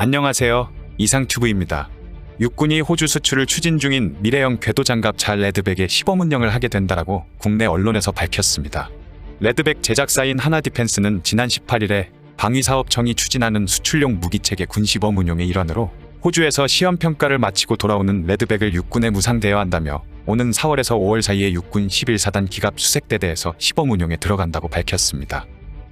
안녕하세요. 이상튜브입니다. 육군이 호주 수출을 추진 중인 미래형 궤도장갑차 레드백의 시범 운영을 하게 된다라고 국내 언론에서 밝혔습니다. 레드백 제작사인 하나디펜스는 지난 18일에 방위사업청이 추진하는 수출용 무기체계 군시범 운용의 일환으로 호주에서 시험평가를 마치고 돌아오는 레드백을 육군에 무상대여한다며 오는 4월에서 5월 사이에 육군 11사단 기갑 수색대대에서 시범 운용에 들어간다고 밝혔습니다.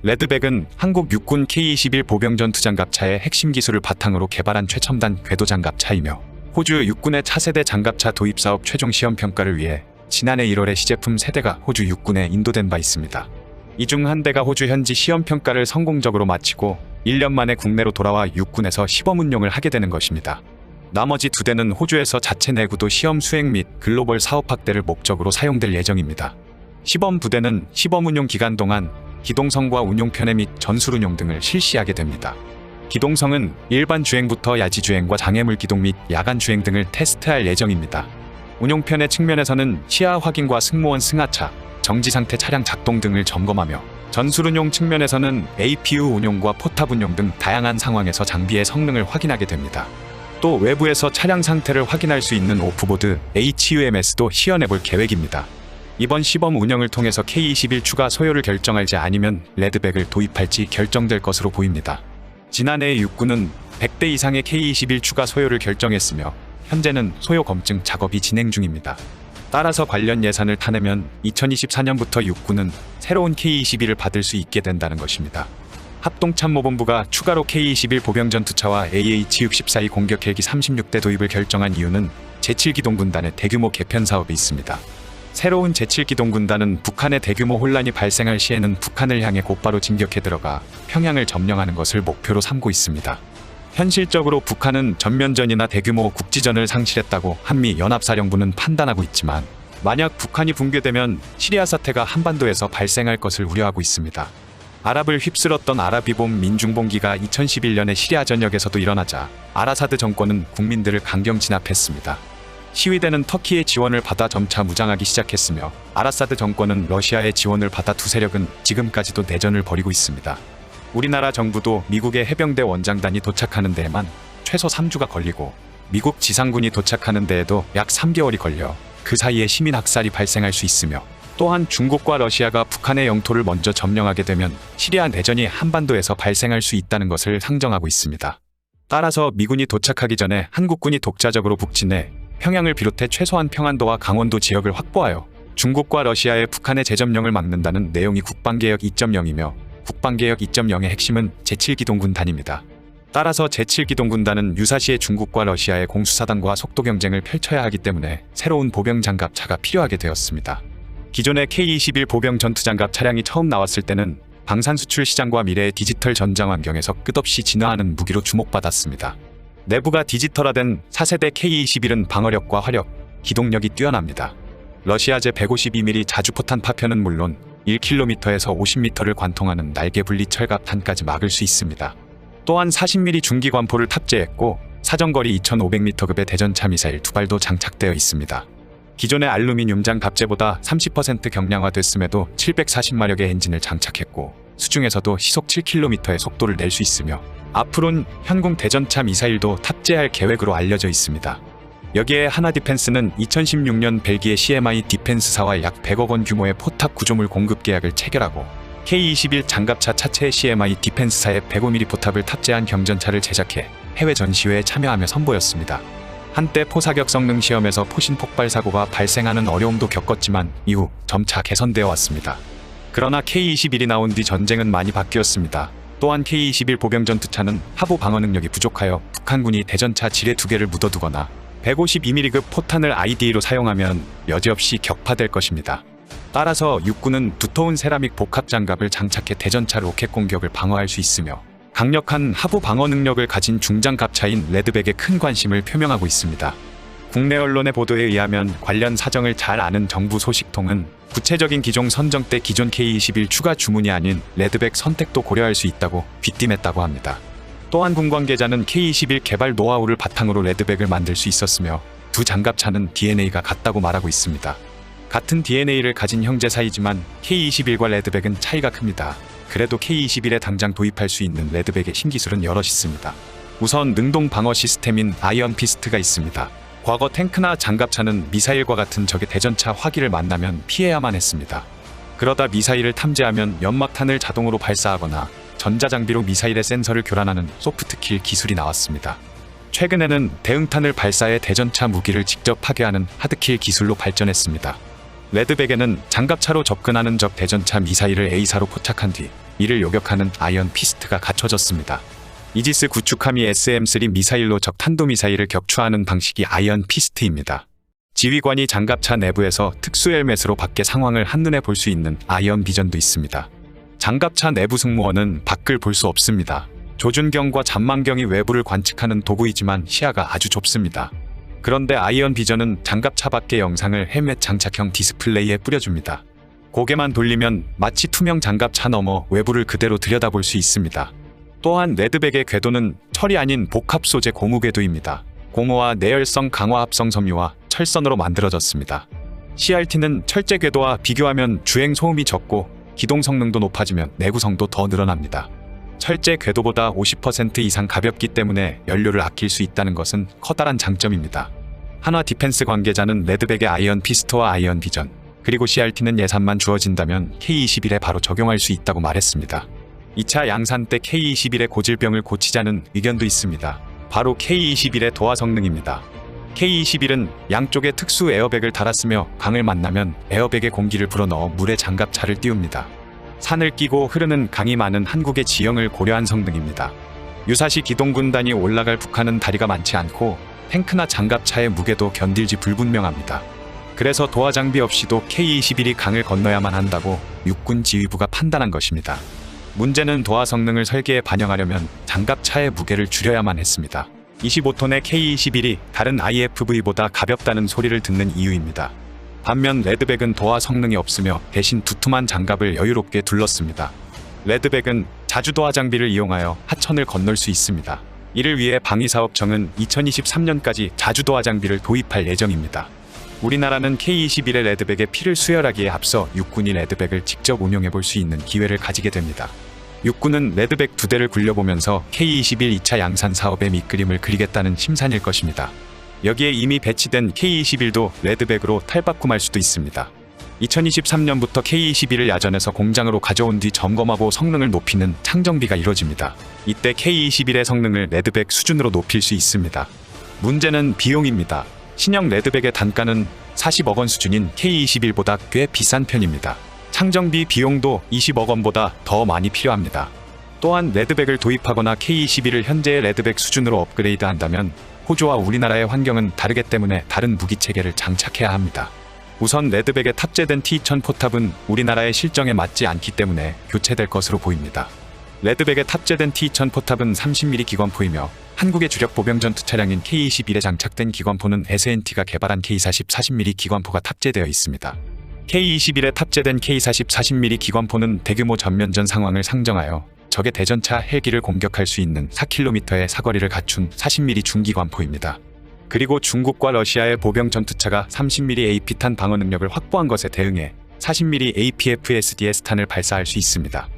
레드백은 한국 육군 K-21 보병전투장갑차의 핵심 기술을 바탕으로 개발한 최첨단 궤도장갑차이며 호주 육군의 차세대 장갑차 도입사업 최종 시험평가를 위해 지난해 1월에 시제품 3대가 호주 육군에 인도된 바 있습니다. 이 중 한 대가 호주 현지 시험평가를 성공적으로 마치고 1년 만에 국내로 돌아와 육군에서 시범 운용을 하게 되는 것입니다. 나머지 2대는 호주에서 자체 내구도 시험 수행 및 글로벌 사업 확대를 목적으로 사용될 예정입니다. 시범 부대는 시범 운용 기간 동안 기동성과 운용 편애 및 전술 운용 등을 실시하게 됩니다. 기동성은 일반 주행부터 야지 주행과 장애물 기동 및 야간 주행 등을 테스트할 예정입니다. 운용 편애 측면에서는 시야 확인과 승무원 승하차, 정지 상태 차량 작동 등을 점검하며 전술 운용 측면에서는 APU 운용과 포탑 운용 등 다양한 상황에서 장비의 성능을 확인하게 됩니다. 또 외부에서 차량 상태를 확인할 수 있는 오프보드 HUMS도 시연해볼 계획입니다. 이번 시범 운영을 통해서 K-21 추가 소요를 결정할지 아니면 레드백을 도입할지 결정될 것으로 보입니다. 지난해 육군은 100대 이상의 K-21 추가 소요를 결정했으며 현재는 소요 검증 작업이 진행 중입니다. 따라서 관련 예산을 타내면 2024년부터 육군은 새로운 K-21을 받을 수 있게 된다는 것입니다. 합동참모본부가 추가로 K-21 보병전투차와 AH-64E 공격 헬기 36대 도입을 결정한 이유는 제7기동군단의 대규모 개편 사업이 있습니다. 새로운 제7기동군단은 북한의 대규모 혼란이 발생할 시에는 북한을 향해 곧바로 진격해 들어가 평양을 점령하는 것을 목표로 삼고 있습니다. 현실적으로 북한은 전면전이나 대규모 국지전을 상실했다고 한미연합사령부는 판단하고 있지만 만약 북한이 붕괴되면 시리아 사태가 한반도에서 발생할 것을 우려하고 있습니다. 아랍을 휩쓸었던 아랍이봄 민중봉기가 2011년에 시리아 전역에서도 일어나자 아라사드 정권은 국민들을 강경 진압했습니다. 시위대는 터키의 지원을 받아 점차 무장하기 시작했으며 아라사드 정권은 러시아의 지원을 받아 두 세력은 지금까지도 내전을 벌이고 있습니다. 우리나라 정부도 미국의 해병대 원장단이 도착하는 데에만 최소 3주가 걸리고 미국 지상군이 도착하는 데에도 약 3개월이 걸려 그 사이에 시민 학살이 발생할 수 있으며 또한 중국과 러시아가 북한의 영토를 먼저 점령하게 되면 시리아 내전이 한반도에서 발생할 수 있다는 것을 상정하고 있습니다. 따라서 미군이 도착하기 전에 한국군이 독자적으로 북진해 평양을 비롯해 최소한 평안도와 강원도 지역을 확보하여 중국과 러시아의 북한의 재점령을 막는다는 내용이 국방개혁 2.0이며 국방개혁 2.0의 핵심은 제7기동군단입니다. 따라서 제7기동군단은 유사시에 중국과 러시아의 공수사단과 속도 경쟁을 펼쳐야 하기 때문에 새로운 보병장갑차가 필요하게 되었습니다. 기존의 K-21 보병전투장갑 차량이 처음 나왔을 때는 방산수출 시장과 미래의 디지털 전장 환경에서 끝없이 진화하는 무기로 주목받았습니다. 내부가 디지털화된 4세대 K-21은 방어력과 화력, 기동력이 뛰어납니다. 러시아제 152mm 자주포탄 파편은 물론 1km에서 50m를 관통하는 날개 분리 철갑탄까지 막을 수 있습니다. 또한 40mm 중기 관포를 탑재했고 사정거리 2500m급의 대전차 미사일 2발도 장착되어 있습니다. 기존의 알루미늄 장갑재보다 30% 경량화됐음에도 740마력의 엔진을 장착했고 수중에서도 시속 7km의 속도를 낼 수 있으며 앞으로는 현궁 대전차 미사일도 탑재할 계획으로 알려져 있습니다. 여기에 하나디펜스는 2016년 벨기에 CMI 디펜스사와 약 100억 원 규모의 포탑 구조물 공급 계약을 체결하고 K-21 장갑차 차체에 CMI 디펜스사의 105mm 포탑을 탑재한 경전차를 제작해 해외 전시회에 참여하며 선보였습니다. 한때 포사격 성능 시험에서 포신 폭발 사고가 발생하는 어려움도 겪었지만 이후 점차 개선되어 왔습니다. 그러나 K-21이 나온 뒤 전쟁은 많이 바뀌었습니다. 또한 K-21 보병전투차는 하부 방어 능력이 부족하여 북한군이 대전차 지뢰 2개를 묻어두거나 152mm급 포탄을 IDA로 사용하면 여지없이 격파될 것입니다. 따라서 육군은 두터운 세라믹 복합 장갑을 장착해 대전차 로켓 공격을 방어할 수 있으며 강력한 하부 방어 능력을 가진 중장갑차인 레드백에 큰 관심을 표명하고 있습니다. 국내 언론의 보도에 의하면 관련 사정을 잘 아는 정부 소식통은 구체적인 기종 선정 때 기존 K-21 추가 주문이 아닌 레드백 선택도 고려할 수 있다고 귀띔했다고 합니다. 또한 군 관계자는 K-21 개발 노하우를 바탕으로 레드백을 만들 수 있었으며 두 장갑차는 DNA가 같다고 말하고 있습니다. 같은 DNA를 가진 형제 사이지만 K-21과 레드백은 차이가 큽니다. 그래도 K-21에 당장 도입할 수 있는 레드백의 신기술은 여럿 있습니다. 우선 능동 방어 시스템인 아이언 피스트가 있습니다. 과거 탱크나 장갑차는 미사일과 같은 적의 대전차 화기를 만나면 피해야만 했습니다. 그러다 미사일을 탐지하면 연막탄을 자동으로 발사하거나 전자장비로 미사일의 센서를 교란하는 소프트킬 기술이 나왔습니다. 최근에는 대응탄을 발사해 대전차 무기를 직접 파괴하는 하드킬 기술로 발전했습니다. 레드백에는 장갑차로 접근하는 적 대전차 미사일을 A사로 포착한 뒤 이를 요격하는 아이언 피스트가 갖춰졌습니다. 이지스 구축함이 SM-3 미사일로 적 탄도미사일을 격추하는 방식이 아이언 피스트입니다. 지휘관이 장갑차 내부에서 특수 헬멧으로 밖의 상황을 한눈에 볼 수 있는 아이언 비전도 있습니다. 장갑차 내부 승무원은 밖을 볼 수 없습니다. 조준경과 잠망경이 외부를 관측하는 도구이지만 시야가 아주 좁습니다. 그런데 아이언 비전은 장갑차 밖의 영상을 헬멧 장착형 디스플레이에 뿌려줍니다. 고개만 돌리면 마치 투명 장갑차 너머 외부를 그대로 들여다볼 수 있습니다. 또한 레드백의 궤도는 철이 아닌 복합 소재 고무 궤도입니다. 고무와 내열성 강화 합성 섬유와 철선으로 만들어졌습니다. CRT는 철제 궤도와 비교하면 주행 소음이 적고 기동 성능도 높아지면 내구성도 더 늘어납니다. 철제 궤도보다 50% 이상 가볍기 때문에 연료를 아낄 수 있다는 것은 커다란 장점입니다. 한화 디펜스 관계자는 레드백의 아이언 피스트와 아이언 비전, 그리고 CRT는 예산만 주어진다면 K21에 바로 적용할 수 있다고 말했습니다. 2차 양산 때 K21의 고질병을 고치자는 의견도 있습니다. 바로 K21의 도하 성능입니다. K21은 양쪽에 특수 에어백을 달았으며 강을 만나면 에어백에 공기를 불어넣어 물에 장갑차를 띄웁니다. 산을 끼고 흐르는 강이 많은 한국의 지형을 고려한 성능입니다. 유사시 기동군단이 올라갈 북한은 다리가 많지 않고 탱크나 장갑차의 무게도 견딜지 불분명합니다. 그래서 도하 장비 없이도 K21이 강을 건너야만 한다고 육군 지휘부가 판단한 것입니다. 문제는 도하 성능을 설계에 반영하려면 장갑차의 무게를 줄여야만 했습니다. 25톤의 K21이 다른 IFV보다 가볍다는 소리를 듣는 이유입니다. 반면 레드백은 도하 성능이 없으며 대신 두툼한 장갑을 여유롭게 둘렀습니다. 레드백은 자주도하 장비를 이용하여 하천을 건널 수 있습니다. 이를 위해 방위사업청은 2023년까지 자주도하 장비를 도입할 예정입니다. 우리나라는 K21의 레드백의 피를 수혈하기에 앞서 육군이 레드백을 직접 운용해볼 수 있는 기회를 가지게 됩니다. 육군은 레드백 2대를 굴려보면서 K21 2차 양산 사업의 밑그림을 그리겠다는 심산일 것입니다. 여기에 이미 배치된 K21도 레드백으로 탈바꿈할 수도 있습니다. 2023년부터 K21을 야전에서 공장으로 가져온 뒤 점검하고 성능을 높이는 창정비가 이뤄집니다. 이때 K21의 성능을 레드백 수준으로 높일 수 있습니다. 문제는 비용입니다. 신형 레드백의 단가는 40억 원 수준인 K21보다 꽤 비싼 편입니다. 창정비 비용도 20억 원보다 더 많이 필요합니다. 또한 레드백을 도입하거나 K21을 현재의 레드백 수준으로 업그레이드한다면 호주와 우리나라의 환경은 다르기 때문에 다른 무기체계를 장착해야 합니다. 우선 레드백에 탑재된 T1000 포탑은 우리나라의 실정에 맞지 않기 때문에 교체될 것으로 보입니다. 레드백에 탑재된 T1000 포탑은 30mm 기관포이며 한국의 주력 보병 전투 차량인 K21에 장착된 기관포는 S&T가 개발한 K40 40mm 기관포가 탑재되어 있습니다. K21에 탑재된 K40 40mm 기관포는 대규모 전면전 상황을 상정하여 적의 대전차 헬기를 공격할 수 있는 4km의 사거리를 갖춘 40mm 중기관포입니다. 그리고 중국과 러시아의 보병 전투차가 30mm AP탄 방어 능력을 확보한 것에 대응해 40mm APFSD의 스탄을 발사할 수 있습니다.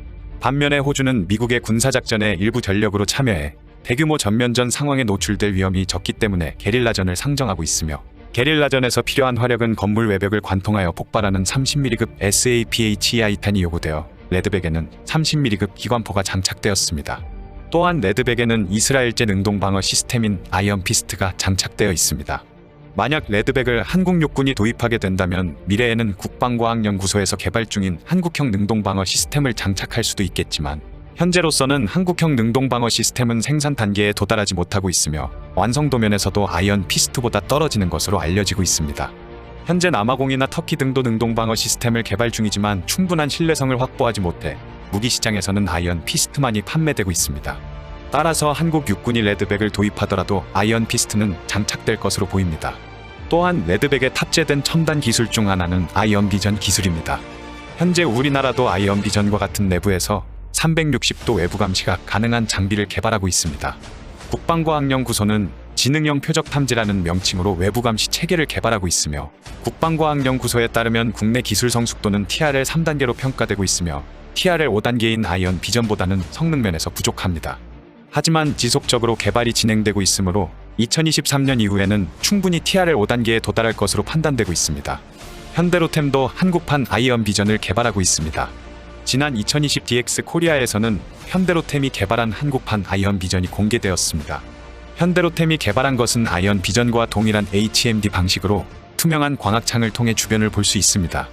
반면에 호주는 미국의 군사작전에 일부 전력으로 참여해 대규모 전면전 상황에 노출될 위험이 적기 때문에 게릴라전을 상정하고 있으며 게릴라전에서 필요한 화력은 건물 외벽을 관통하여 폭발하는 30mm급 SAPHEI탄이 요구되어 레드백에는 30mm급 기관포가 장착되었습니다. 또한 레드백에는 이스라엘제 능동방어 시스템인 아이언 피스트가 장착되어 있습니다. 만약 레드백을 한국 육군이 도입하게 된다면 미래에는 국방과학연구소에서 개발 중인 한국형 능동방어 시스템을 장착할 수도 있겠지만 현재로서는 한국형 능동방어 시스템은 생산 단계에 도달하지 못하고 있으며 완성도 면에서도 아이언 피스트보다 떨어지는 것으로 알려지고 있습니다. 현재 남아공이나 터키 등도 능동방어 시스템을 개발 중이지만 충분한 신뢰성을 확보하지 못해 무기 시장에서는 아이언 피스트만이 판매되고 있습니다. 따라서 한국 육군이 레드백을 도입하더라도 아이언 피스트는 장착될 것으로 보입니다. 또한 레드백에 탑재된 첨단 기술 중 하나는 아이언 비전 기술입니다. 현재 우리나라도 아이언 비전과 같은 내부에서 360도 외부 감시가 가능한 장비를 개발하고 있습니다. 국방과학연구소는 지능형 표적 탐지라는 명칭으로 외부 감시 체계를 개발하고 있으며 국방과학연구소에 따르면 국내 기술 성숙도는 TRL 3단계로 평가되고 있으며 TRL 5단계인 아이언 비전보다는 성능 면에서 부족합니다. 하지만 지속적으로 개발이 진행되고 있으므로 2023년 이후에는 충분히 TRL 5단계에 도달할 것으로 판단되고 있습니다. 현대로템도 한국판 아이언 비전을 개발하고 있습니다. 지난 2020 DX 코리아에서는 현대로템이 개발한 한국판 아이언 비전이 공개되었습니다. 현대로템이 개발한 것은 아이언 비전과 동일한 HMD 방식으로 투명한 광학창을 통해 주변을 볼 수 있습니다.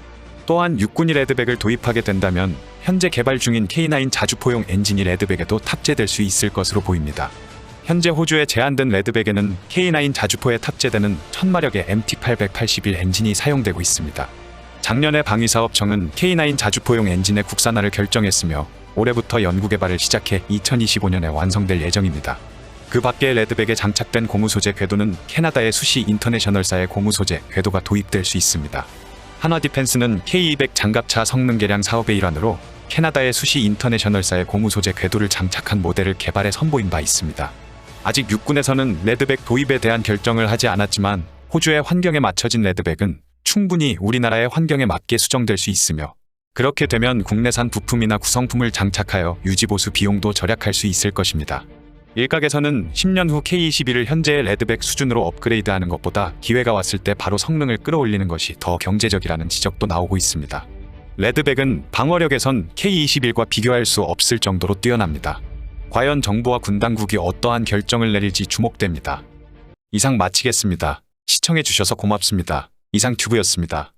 또한 육군이 레드백을 도입하게 된다면 현재 개발 중인 K9 자주포용 엔진이 레드백에도 탑재될 수 있을 것으로 보입니다. 현재 호주에 제한된 레드백에는 K9 자주포에 탑재되는 1000마력의 MT881 엔진이 사용되고 있습니다. 작년에 방위사업청은 K9 자주포용 엔진의 국산화를 결정했으며 올해부터 연구개발을 시작해 2025년에 완성될 예정입니다. 그 밖에 레드백에 장착된 고무 소재 궤도는 캐나다의 수시 인터내셔널사의 고무 소재 궤도가 도입될 수 있습니다. 한화 디펜스는 K200 장갑차 성능 개량 사업의 일환으로 캐나다의 수시 인터내셔널사의 고무 소재 궤도를 장착한 모델을 개발해 선보인 바 있습니다. 아직 육군에서는 레드백 도입에 대한 결정을 하지 않았지만 호주의 환경에 맞춰진 레드백은 충분히 우리나라의 환경에 맞게 수정될 수 있으며 그렇게 되면 국내산 부품이나 구성품을 장착하여 유지보수 비용도 절약할 수 있을 것입니다. 일각에서는 10년 후 K21을 현재의 레드백 수준으로 업그레이드하는 것보다 기회가 왔을 때 바로 성능을 끌어올리는 것이 더 경제적이라는 지적도 나오고 있습니다. 레드백은 방어력에선 K21과 비교할 수 없을 정도로 뛰어납니다. 과연 정부와 군 당국이 어떠한 결정을 내릴지 주목됩니다. 이상 마치겠습니다. 시청해주셔서 고맙습니다. 이상 튜브였습니다.